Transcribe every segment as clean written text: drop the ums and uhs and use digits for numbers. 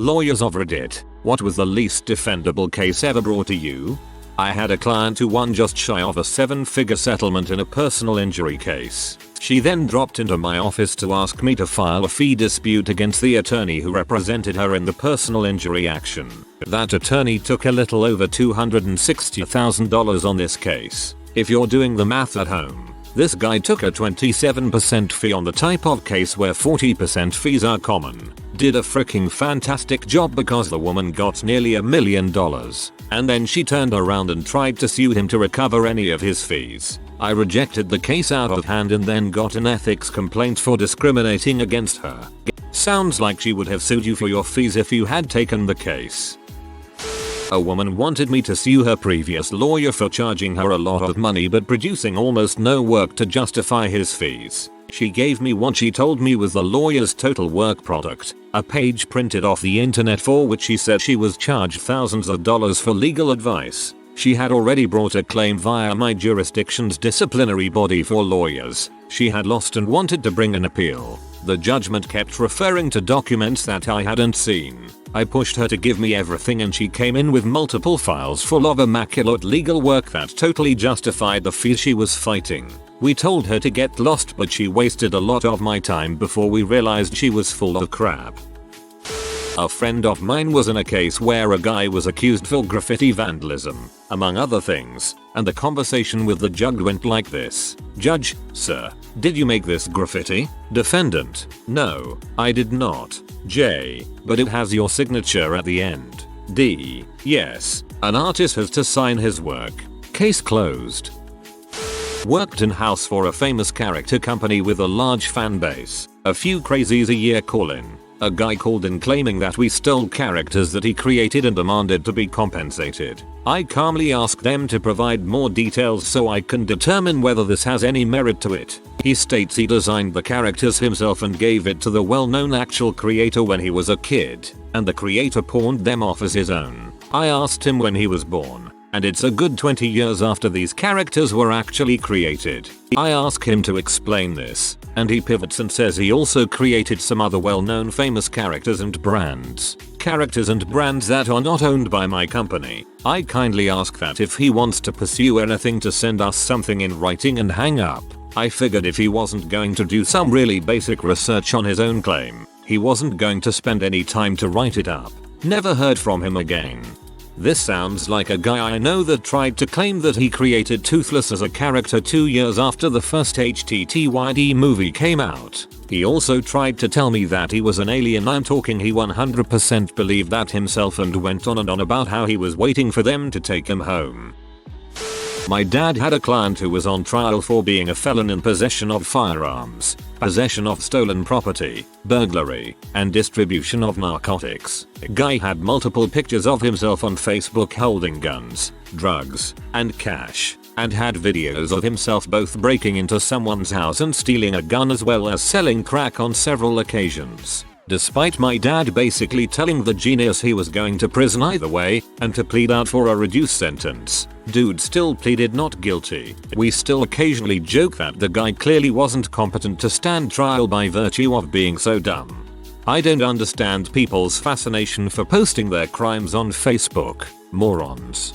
Lawyers of Reddit, what was the least defendable case ever brought to you? I had a client who won just shy of a 7-figure settlement in a personal injury case. She then dropped into my office to ask me to file a fee dispute against the attorney who represented her in the personal injury action. That attorney took a little over $260,000 on this case. If you're doing the math at home, this guy took a 27% fee on the type of case where 40% fees are common. Did a freaking fantastic job because the woman got nearly $1 million. And then she turned around and tried to sue him to recover any of his fees. I rejected the case out of hand and then got an ethics complaint for discriminating against her. Sounds like she would have sued you for your fees if you had taken the case. A woman wanted me to sue her previous lawyer for charging her a lot of money but producing almost no work to justify his fees. She gave me what she told me was the lawyer's total work product, a page printed off the internet for which she said she was charged thousands of dollars for legal advice. She had already brought a claim via my jurisdiction's disciplinary body for lawyers. She had lost and wanted to bring an appeal. The judgment kept referring to documents that I hadn't seen. I pushed her to give me everything and she came in with multiple files full of immaculate legal work that totally justified the fees she was fighting. We told her to get lost but she wasted a lot of my time before we realized she was full of crap. A friend of mine was in a case where a guy was accused for graffiti vandalism, among other things, and the conversation with the judge went like this. Judge, sir, did you make this graffiti? Defendant, no, I did not. J, but it has your signature at the end. D, yes, an artist has to sign his work. Case closed. Worked in-house for a famous character company with a large fan base. A few crazies a year call in. A guy called in claiming that we stole characters that he created and demanded to be compensated. I calmly asked them to provide more details so I can determine whether this has any merit to it. He states he designed the characters himself and gave it to the well-known actual creator when he was a kid, and the creator pawned them off as his own. I asked him when he was born, and it's a good 20 years after these characters were actually created. I ask him to explain this, and he pivots and says he also created some other well-known famous characters and brands. Characters and brands that are not owned by my company. I kindly ask that if he wants to pursue anything to send us something in writing and hang up. I figured if he wasn't going to do some really basic research on his own claim, he wasn't going to spend any time to write it up. Never heard from him again. This sounds like a guy I know that tried to claim that he created Toothless as a character 2 years after the first HTTYD movie came out. He also tried to tell me that he was an alien. I'm talking he 100% believed that himself and went on and on about how he was waiting for them to take him home. My dad had a client who was on trial for being a felon in possession of firearms, possession of stolen property, burglary, and distribution of narcotics. Guy had multiple pictures of himself on Facebook holding guns, drugs, and cash, and had videos of himself both breaking into someone's house and stealing a gun as well as selling crack on several occasions. Despite my dad basically telling the genius he was going to prison either way and to plead out for a reduced sentence, dude still pleaded not guilty. We still occasionally joke that the guy clearly wasn't competent to stand trial by virtue of being so dumb. I don't understand people's fascination for posting their crimes on Facebook. Morons.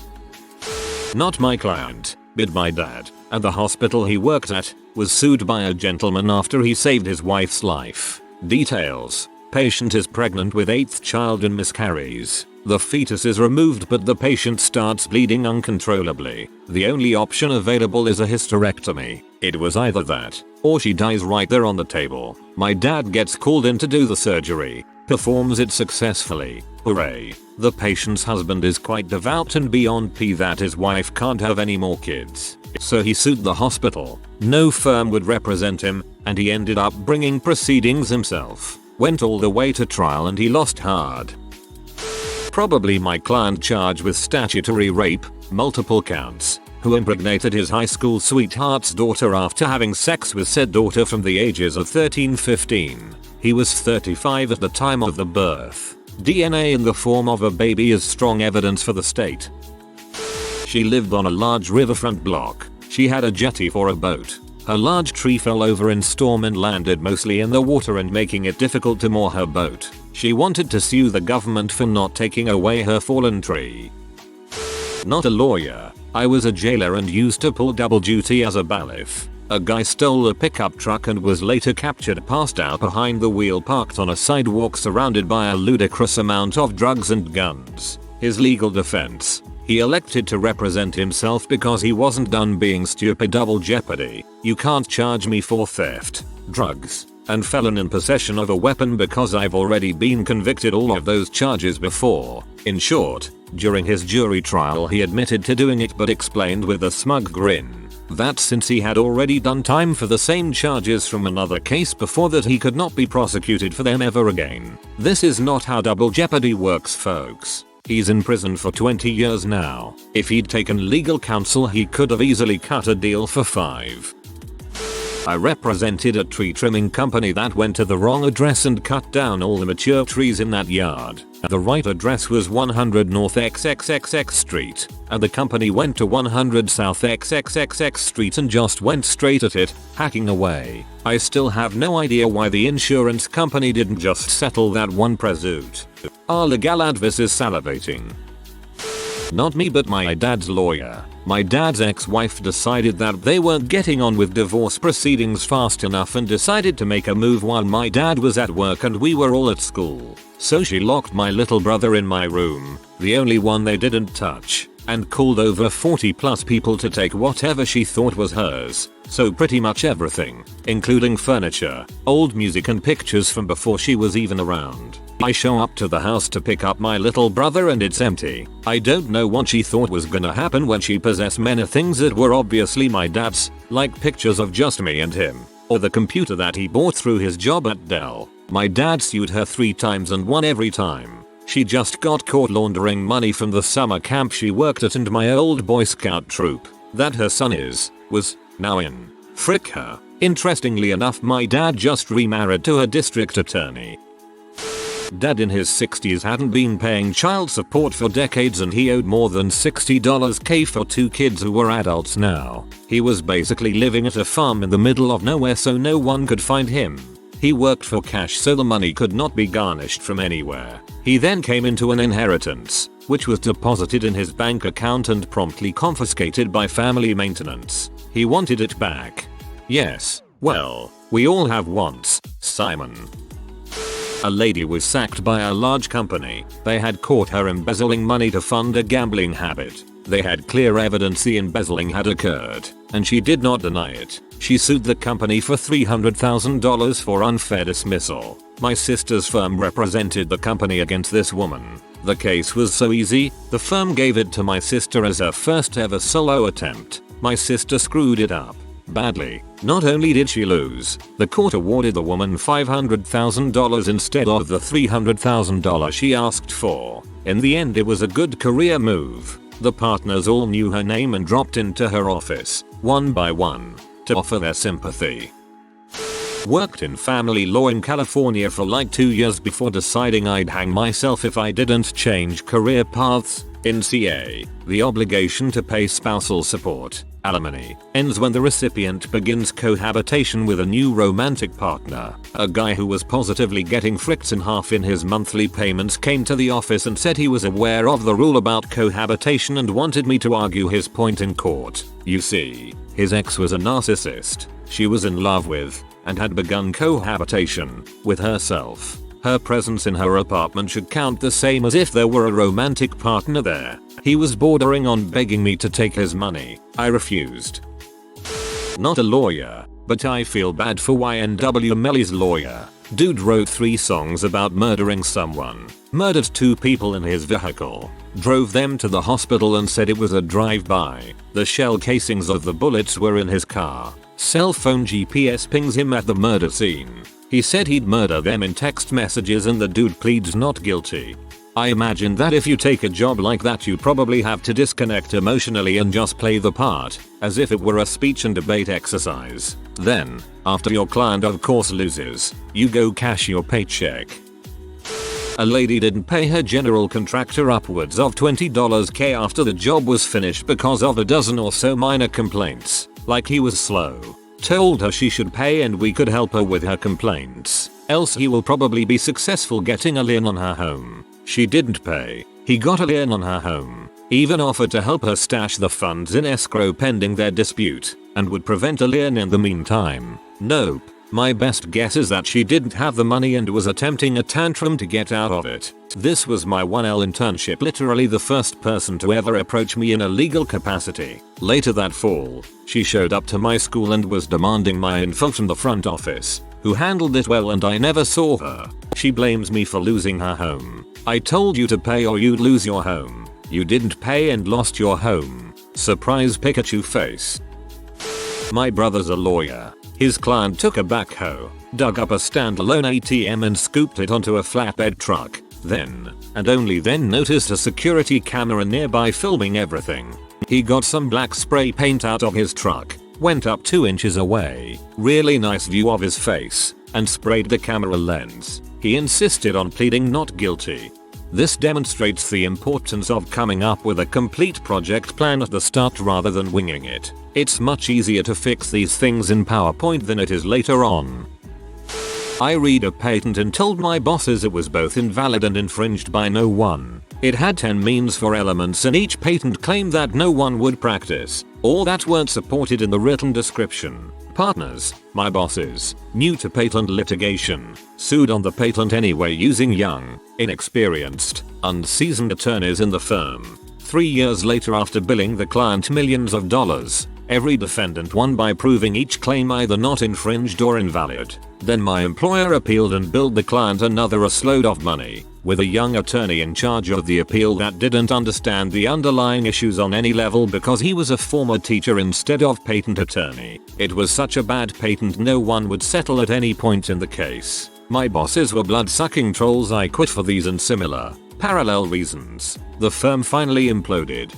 Not my client, but my dad, and the hospital he worked at, was sued by a gentleman after he saved his wife's life. Details. Patient is pregnant with 8th child and miscarries. The fetus is removed but the patient starts bleeding uncontrollably. The only option available is a hysterectomy. It was either that, or she dies right there on the table. My dad gets called in to do the surgery, performs it successfully. Hooray. The patient's husband is quite devout and beyond that his wife can't have any more kids. So he sued the hospital. No firm would represent him, and he ended up bringing proceedings himself. Went all the way to trial and he lost hard. Probably my client charged with statutory rape, multiple counts, who impregnated his high school sweetheart's daughter after having sex with said daughter from the ages of 13-15. He was 35 at the time of the birth. DNA in the form of a baby is strong evidence for the state. She lived on a large riverfront block. She had a jetty for a boat. A large tree fell over in storm and landed mostly in the water and making it difficult to moor her boat. She wanted to sue the government for not taking away her fallen tree. Not a lawyer. I was a jailer and used to pull double duty as a bailiff. A guy stole a pickup truck and was later captured passed out behind the wheel parked on a sidewalk surrounded by a ludicrous amount of drugs and guns. His legal defense: he elected to represent himself because he wasn't done being stupid. Double jeopardy. You can't charge me for theft, drugs, and felon in possession of a weapon because I've already been convicted all of those charges before. In short, during his jury trial he admitted to doing it but explained with a smug grin that since he had already done time for the same charges from another case before that he could not be prosecuted for them ever again. This is not how double jeopardy works, folks. He's in prison for 20 years now. If he'd taken legal counsel he could have easily cut a deal for 5. I represented a tree trimming company that went to the wrong address and cut down all the mature trees in that yard. The right address was 100 North XXXX Street, and the company went to 100 South XXXX Street and just went straight at it, hacking away. I still have no idea why the insurance company didn't just settle that one pursuit. Our legal advice is salivating. Not me, but my dad's lawyer. My dad's ex-wife decided that they weren't getting on with divorce proceedings fast enough and decided to make a move while my dad was at work and we were all at school. So she locked my little brother in my room, the only one they didn't touch, and called over 40 plus people to take whatever she thought was hers. So pretty much everything, including furniture, old music and pictures from before she was even around. I show up to the house to pick up my little brother and it's empty. I don't know what she thought was gonna happen when she possessed many things that were obviously my dad's, like pictures of just me and him, or the computer that he bought through his job at Dell. My dad sued her 3 times and won every time. She just got caught laundering money from the summer camp she worked at and my old Boy Scout troop that her son was now in. Frick her. Interestingly enough, my dad just remarried to a district attorney. Dad in his 60s hadn't been paying child support for decades and he owed more than $60K for 2 kids who were adults now. He was basically living at a farm in the middle of nowhere so no one could find him. He worked for cash so the money could not be garnished from anywhere. He then came into an inheritance, which was deposited in his bank account and promptly confiscated by family maintenance. He wanted it back. Yes, well, we all have wants, Simon. A lady was sacked by a large company. They had caught her embezzling money to fund a gambling habit. They had clear evidence the embezzling had occurred, and she did not deny it. She sued the company for $300,000 for unfair dismissal. My sister's firm represented the company against this woman. The case was so easy, the firm gave it to my sister as her first ever solo attempt. My sister screwed it up badly. Not only did she lose, the court awarded the woman $500,000 instead of the $300,000 she asked for. In the end it was a good career move. The partners all knew her name and dropped into her office, one by one, to offer their sympathy. Worked in family law in California for like 2 years before deciding I'd hang myself if I didn't change career paths. In CA, the obligation to pay spousal support, alimony, ends when the recipient begins cohabitation with a new romantic partner. A guy who was positively getting fricked in half in his monthly payments came to the office and said he was aware of the rule about cohabitation and wanted me to argue his point in court. You see, his ex was a narcissist she was in love with and had begun cohabitation with herself. Her presence in her apartment should count the same as if there were a romantic partner there. He was bordering on begging me to take his money. I refused. Not a lawyer, but I feel bad for YNW Melly's lawyer. Dude wrote 3 songs about murdering someone, murdered 2 people in his vehicle, drove them to the hospital and said it was a drive-by. The shell casings of the bullets were in his car. Cell phone GPS pings him at the murder scene. He said he'd murder them in text messages and the dude pleads not guilty. I imagine that if you take a job like that you probably have to disconnect emotionally and just play the part, as if it were a speech and debate exercise. Then, after your client of course loses, you go cash your paycheck. A lady didn't pay her general contractor upwards of $20K after the job was finished because of a dozen or so minor complaints, like he was slow. Told her she should pay and we could help her with her complaints. else he will probably be successful getting a lien on her home. She didn't pay. He got a lien on her home, even offered to help her stash the funds in escrow pending their dispute, and would prevent a lien in the meantime. Nope. My best guess is that she didn't have the money and was attempting a tantrum to get out of it. This was my 1L internship, literally the first person to ever approach me in a legal capacity. Later that fall, she showed up to my school and was demanding my info from the front office, who handled it well, and I never saw her. She blames me for losing her home. I told you to pay or you'd lose your home. You didn't pay and lost your home. Surprise Pikachu face. My brother's a lawyer. His client took a backhoe, dug up a standalone ATM and scooped it onto a flatbed truck. Then, and only then, noticed a security camera nearby filming everything. He got some black spray paint out of his truck, went up 2 inches away, really nice view of his face, and sprayed the camera lens. He insisted on pleading not guilty. This demonstrates the importance of coming up with a complete project plan at the start rather than winging it. It's much easier to fix these things in PowerPoint than it is later on. I read a patent and told my bosses it was both invalid and infringed by no one. It had 10 means for elements and each patent claimed that no one would practice, or that weren't supported in the written description. Partners, my bosses, new to patent litigation, sued on the patent anyway using young, inexperienced, unseasoned attorneys in the firm. 3 years later, after billing the client millions of dollars, every defendant won by proving each claim either not infringed or invalid. Then my employer appealed and billed the client another load of money, with a young attorney in charge of the appeal that didn't understand the underlying issues on any level because he was a former teacher instead of patent attorney. It was such a bad patent no one would settle at any point in the case. My bosses were blood-sucking trolls. I quit for these and similar, parallel reasons. The firm finally imploded.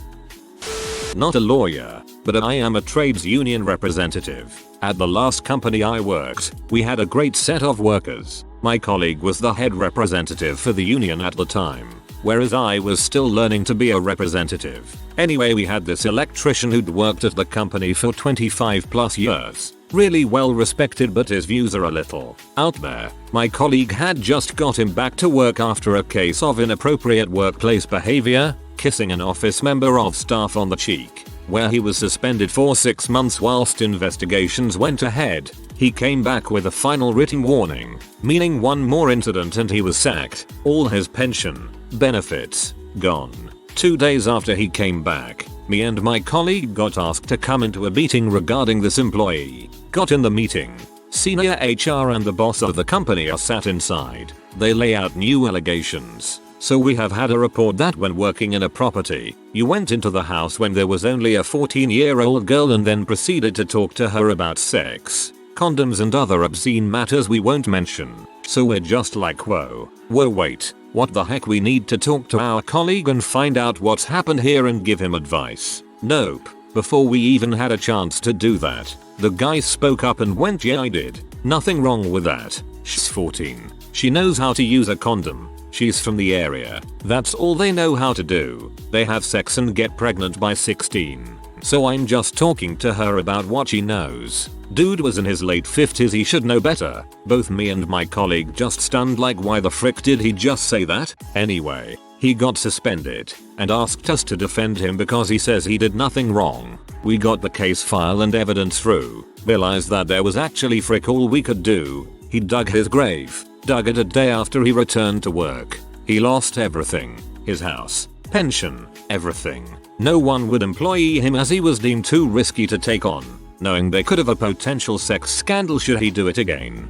Not a lawyer, but I am a trades union representative. At the last company I worked, we had a great set of workers. My colleague was the head representative for the union at the time, whereas I was still learning to be a representative. Anyway, we had this electrician who'd worked at the company for 25 plus years. Really well respected, but his views are a little out there. My colleague had just got him back to work after a case of inappropriate workplace behavior, kissing an office member of staff on the cheek, where he was suspended for 6 months whilst investigations went ahead. He came back with a final written warning, meaning one more incident and he was sacked. All his pension, benefits, gone. 2 days after he came back, me and my colleague got asked to come into a meeting regarding this employee. Got in the meeting. Senior HR and the boss of the company are sat inside. They lay out new allegations. So we have had a report that when working in a property, you went into the house when there was only a 14-year-old girl and then proceeded to talk to her about sex, condoms and other obscene matters we won't mention. So we're just like, whoa, wait, what the heck, we need to talk to our colleague and find out what's happened here and give him advice. Nope. Before we even had a chance to do that, the guy spoke up and went, yeah, I did. Nothing wrong with that. She's 14. She knows how to use a condom. She's from the area. That's all they know how to do. They have sex and get pregnant by 16. So I'm just talking to her about what she knows. Dude was in his late 50s, he should know better. Both me and my colleague just stunned like, why the frick did he just say that? Anyway, he got suspended and asked us to defend him because he says he did nothing wrong. We got the case file and evidence through. Realized that there was actually frick all we could do. He dug his grave. Dug it a day after he returned to work. He lost everything. His house, pension, everything. No one would employ him as he was deemed too risky to take on, knowing they could have a potential sex scandal should he do it again.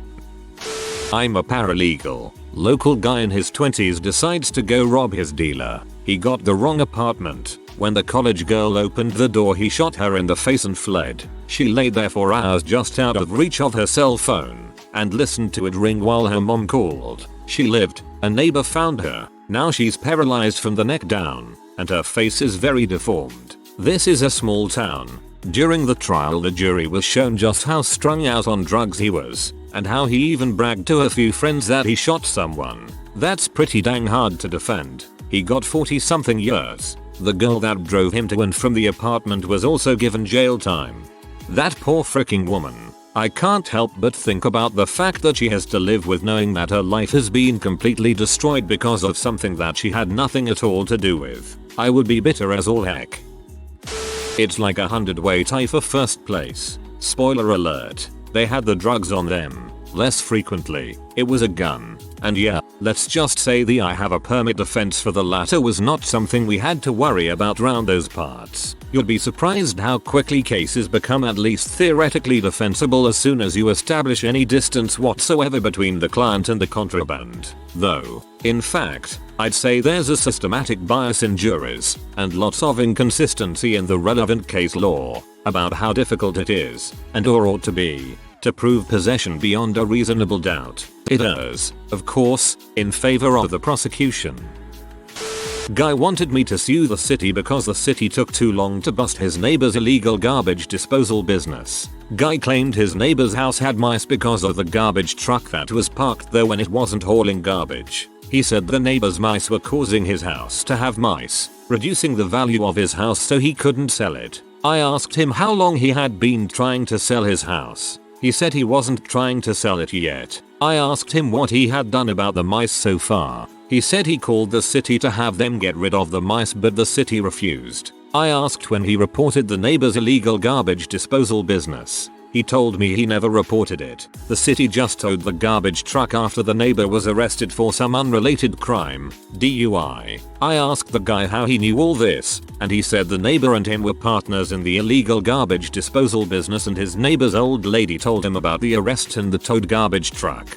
I'm a paralegal. Local guy in his 20s decides to go rob his dealer. He got the wrong apartment. When the college girl opened the door, he shot her in the face and fled. She lay there for hours just out of reach of her cell phone and listened to it ring while her mom called. She lived. A neighbor found her. Now she's paralyzed from the neck down, and her face is very deformed. This is a small town. During the trial, the jury was shown just how strung out on drugs he was, and how he even bragged to a few friends that he shot someone. That's pretty dang hard to defend. He got 40-something years. The girl that drove him to and from the apartment was also given jail time. That poor freaking woman. I can't help but think about the fact that she has to live with knowing that her life has been completely destroyed because of something that she had nothing at all to do with. I would be bitter as all heck. It's like a 100-way tie for first place. Spoiler alert, they had the drugs on them. Less frequently, it was a gun. And yeah, let's just say the I have a permit defense for the latter was not something we had to worry about round those parts. You'll be surprised how quickly cases become at least theoretically defensible as soon as you establish any distance whatsoever between the client and the contraband. Though, in fact, I'd say there's a systematic bias in juries, and lots of inconsistency in the relevant case law, about how difficult it is, and or ought to be, to prove possession beyond a reasonable doubt. It errs, of course, in favor of the prosecution. Guy wanted me to sue the city because the city took too long to bust his neighbor's illegal garbage disposal business. Guy claimed his neighbor's house had mice because of the garbage truck that was parked there when it wasn't hauling garbage. He said the neighbor's mice were causing his house to have mice, reducing the value of his house so he couldn't sell it. I asked him how long he had been trying to sell his house. He said he wasn't trying to sell it yet. I asked him what he had done about the mice so far. He said he called the city to have them get rid of the mice, but the city refused. I asked when he reported the neighbor's illegal garbage disposal business. He told me he never reported it. The city just towed the garbage truck after the neighbor was arrested for some unrelated crime, DUI. I asked the guy how he knew all this, and he said the neighbor and him were partners in the illegal garbage disposal business, and his neighbor's old lady told him about the arrest and the towed garbage truck.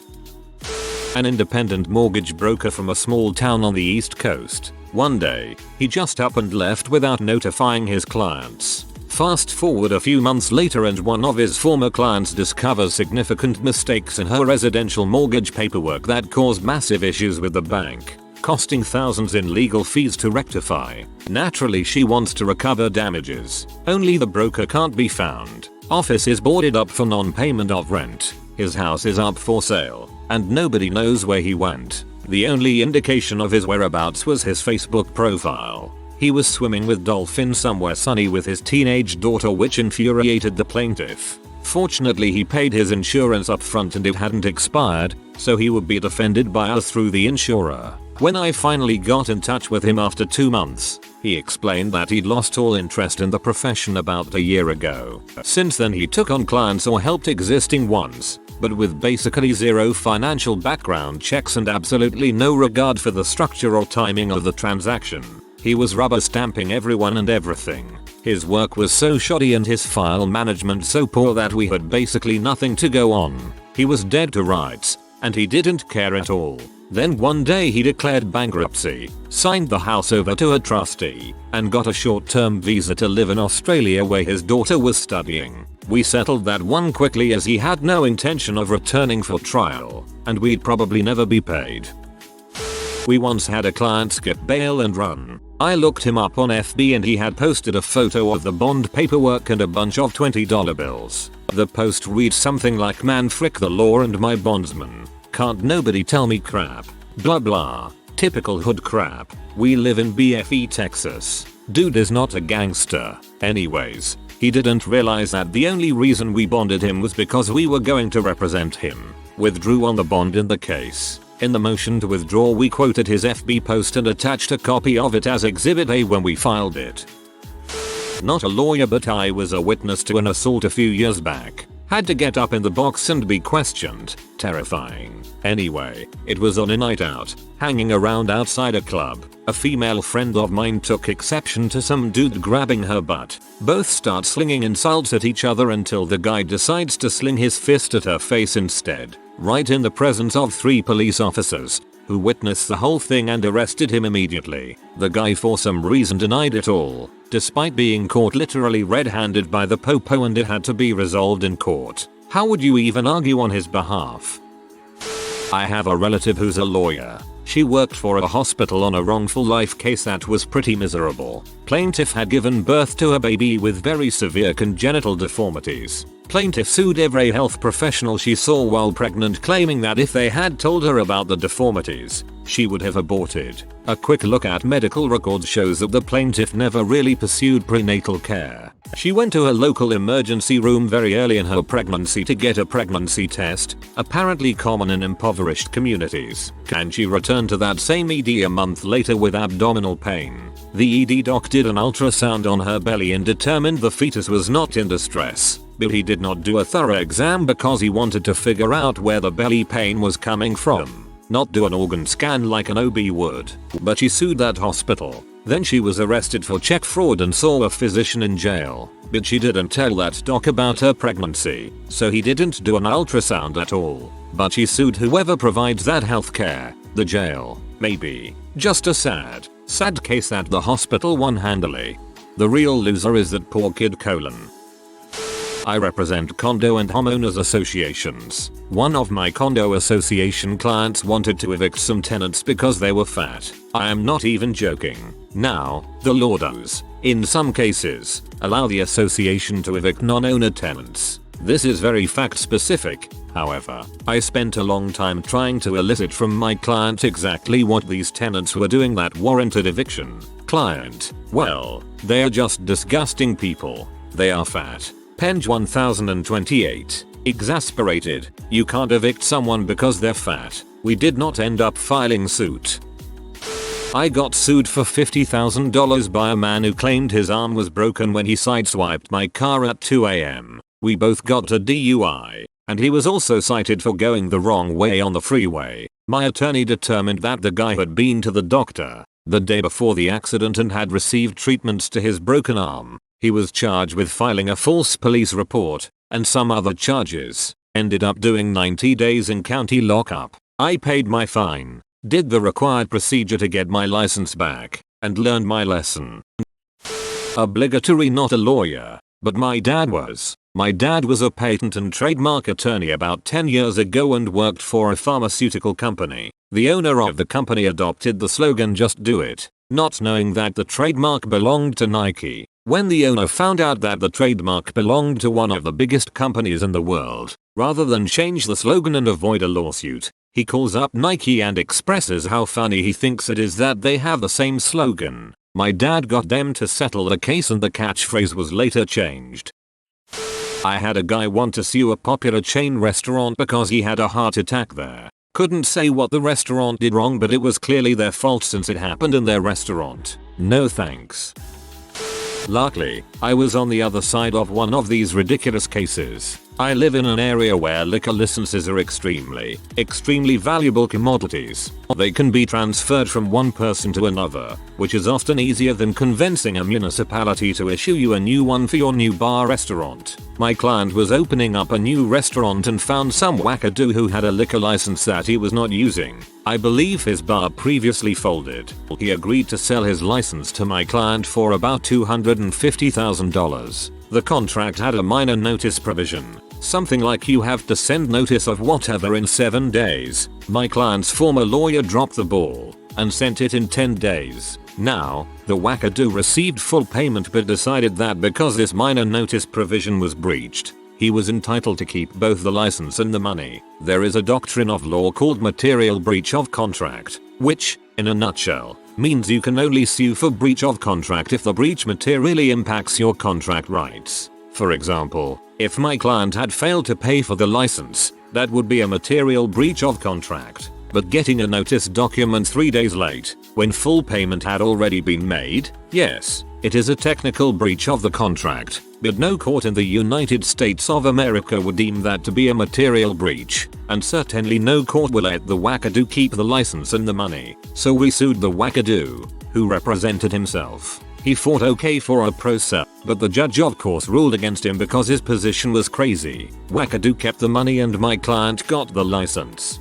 An independent mortgage broker from a small town on the East Coast. One day, he just up and left without notifying his clients. Fast forward a few months later and one of his former clients discovers significant mistakes in her residential mortgage paperwork that caused massive issues with the bank, costing thousands in legal fees to rectify. Naturally, she wants to recover damages. Only the broker can't be found. Office is boarded up for non-payment of rent. His house is up for sale, and nobody knows where he went. The only indication of his whereabouts was his Facebook profile. He was swimming with dolphins somewhere sunny with his teenage daughter, which infuriated the plaintiff. Fortunately, he paid his insurance up front and it hadn't expired, so he would be defended by us through the insurer. When I finally got in touch with him after 2 months, he explained that he'd lost all interest in the profession about a year ago. Since then he took on clients or helped existing ones, but with basically zero financial background checks and absolutely no regard for the structure or timing of the transaction. He was rubber stamping everyone and everything. His work was so shoddy and his file management so poor that we had basically nothing to go on. He was dead to rights, and he didn't care at all. Then one day he declared bankruptcy, signed the house over to a trustee, and got a short-term visa to live in Australia where his daughter was studying. We settled that one quickly as he had no intention of returning for trial, and we'd probably never be paid. We once had a client skip bail and run. I looked him up on FB and he had posted a photo of the bond paperwork and a bunch of $20 bills. The post reads something like, "Man, frick the law and my bondsman. Can't nobody tell me crap. Blah blah. Typical hood crap. We live in BFE, Texas. Dude is not a gangster." Anyways, he didn't realize that the only reason we bonded him was because we were going to represent him. Withdrew on the bond in the case. In the motion to withdraw, we quoted his FB post and attached a copy of it as Exhibit A when we filed it. Not a lawyer, but I was a witness to an assault a few years back. Had to get up in the box and be questioned. Terrifying. Anyway, it was on a night out, hanging around outside a club. A female friend of mine took exception to some dude grabbing her butt. Both start slinging insults at each other until the guy decides to sling his fist at her face instead. Right in the presence of 3 police officers, who witnessed the whole thing and arrested him immediately. The guy for some reason denied it all, despite being caught literally red-handed by the popo, and it had to be resolved in court. How would you even argue on his behalf? I have a relative who's a lawyer. She worked for a hospital on a wrongful life case that was pretty miserable. Plaintiff had given birth to a baby with very severe congenital deformities. Plaintiff sued every health professional she saw while pregnant, claiming that if they had told her about the deformities, she would have aborted. A quick look at medical records shows that the plaintiff never really pursued prenatal care. She went to her local emergency room very early in her pregnancy to get a pregnancy test, apparently common in impoverished communities, and she returned to that same ED a month later with abdominal pain. The ED doc did an ultrasound on her belly and determined the fetus was not in distress, but he did not do a thorough exam because he wanted to figure out where the belly pain was coming from, not do an organ scan like an OB would. But she sued that hospital. Then she was arrested for check fraud and saw a physician in jail, but she didn't tell that doc about her pregnancy, so he didn't do an ultrasound at all. But she sued whoever provides that healthcare, the jail, maybe. Just a sad case that the hospital won handily. The real loser is that poor kid . I represent condo and homeowners associations. One of my condo association clients wanted to evict some tenants because they were fat. I am not even joking. Now, the law does, in some cases, allow the association to evict non-owner tenants. This is very fact specific. However, I spent a long time trying to elicit from my client exactly what these tenants were doing that warranted eviction. Client: well, they are just disgusting people. They are fat. Penge 1028. Exasperated: you can't evict someone because they're fat. We did not end up filing suit. I got sued for $50,000 by a man who claimed his arm was broken when he sideswiped my car at 2 a.m. We both got a DUI, and he was also cited for going the wrong way on the freeway. My attorney determined that the guy had been to the doctor the day before the accident and had received treatments to his broken arm. He was charged with filing a false police report and some other charges. Ended up doing 90 days in county lockup. I paid my fine, did the required procedure to get my license back, and learned my lesson. Obligatory: not a lawyer, but my dad was. My dad was a patent and trademark attorney about 10 years ago and worked for a pharmaceutical company. The owner of the company adopted the slogan "Just do it," not knowing that the trademark belonged to Nike. When the owner found out that the trademark belonged to one of the biggest companies in the world, rather than change the slogan and avoid a lawsuit, he calls up Nike and expresses how funny he thinks it is that they have the same slogan. My dad got them to settle the case and the catchphrase was later changed. I had a guy want to sue a popular chain restaurant because he had a heart attack there. Couldn't say what the restaurant did wrong, but it was clearly their fault since it happened in their restaurant. No thanks. Luckily, I was on the other side of one of these ridiculous cases. I live in an area where liquor licenses are extremely valuable commodities. They can be transferred from one person to another, which is often easier than convincing a municipality to issue you a new one for your new bar restaurant. My client was opening up a new restaurant and found some wackadoo who had a liquor license that he was not using. I believe his bar previously folded. He agreed to sell his license to my client for about $250,000. The contract had a minor notice provision. Something like you have to send notice of whatever in 7 days. My client's former lawyer dropped the ball and sent it in 10 days. Now, the wackadoo received full payment but decided that because this minor notice provision was breached, he was entitled to keep both the license and the money. There is a doctrine of law called material breach of contract, which, in a nutshell, means you can only sue for breach of contract if the breach materially impacts your contract rights. For example, if my client had failed to pay for the license, that would be a material breach of contract. But getting a notice document 3 days late, when full payment had already been made, yes, it is a technical breach of the contract, but no court in the United States of America would deem that to be a material breach, and certainly no court will let the wackadoo keep the license and the money. So we sued the wackadoo, who represented himself. He fought okay for a pro se, but the judge of course ruled against him because his position was crazy. Wackadoo kept the money and my client got the license.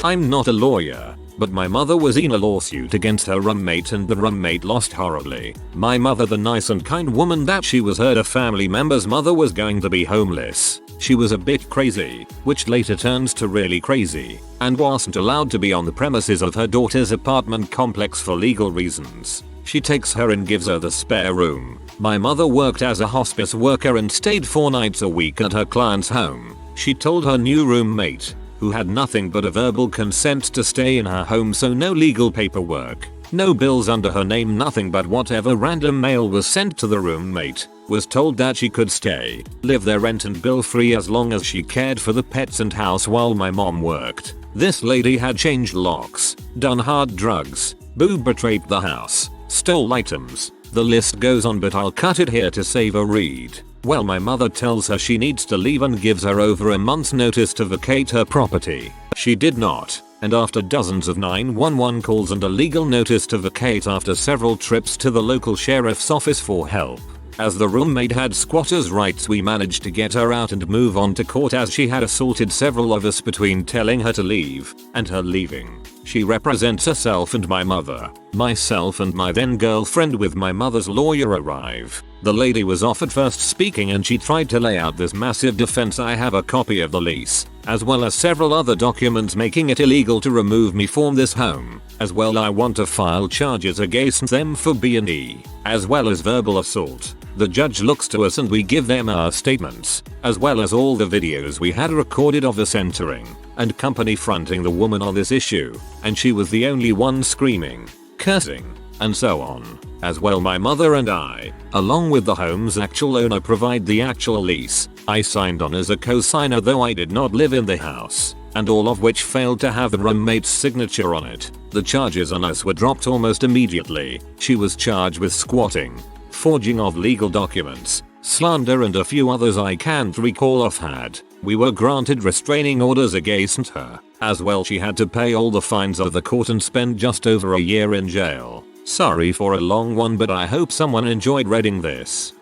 I'm not a lawyer, but my mother was in a lawsuit against her roommate and the roommate lost horribly. My mother, the nice and kind woman that she was, heard a family member's mother was going to be homeless. She was a bit crazy, which later turns to really crazy, and wasn't allowed to be on the premises of her daughter's apartment complex for legal reasons. She takes her and gives her the spare room. My mother worked as a hospice worker and stayed 4 nights a week at her client's home. She told her new roommate, who had nothing but a verbal consent to stay in her home, so no legal paperwork, no bills under her name, nothing but whatever random mail was sent to the roommate, was told that she could stay, live there rent and bill free as long as she cared for the pets and house while my mom worked. This lady had changed locks, done hard drugs, boob raped the house, stole items. The list goes on, but I'll cut it here to save a read. Well, my mother tells her she needs to leave and gives her over a month's notice to vacate her property. She did not, and after dozens of 911 calls and a legal notice to vacate after several trips to the local sheriff's office for help. As the roommate had squatters' rights, we managed to get her out and move on to court, as she had assaulted several of us between telling her to leave and her leaving. She represents herself and my mother. Myself and my then girlfriend with my mother's lawyer arrive. The lady was offered first speaking and she tried to lay out this massive defense. I have a copy of the lease, as well as several other documents making it illegal to remove me from this home. As well, I want to file charges against them for B&E, as well as verbal assault. The judge looks to us and we give them our statements, as well as all the videos we had recorded of us entering and company fronting the woman on this issue, and she was the only one screaming, cursing, and so on. As well, my mother and I, along with the home's actual owner, provide the actual lease. I signed on as a co-signer, though I did not live in the house, and all of which failed to have the roommate's signature on it. The charges on us were dropped almost immediately. She was charged with squatting, forging of legal documents, slander, and a few others I can't recall offhand. We were granted restraining orders against her. As well, she had to pay all the fines of the court and spend just over a year in jail. Sorry for a long one, but I hope someone enjoyed reading this.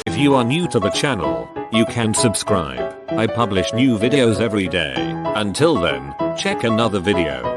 If you are new to the channel, you can subscribe. I publish new videos every day. Until then, check another video.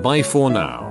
Bye for now.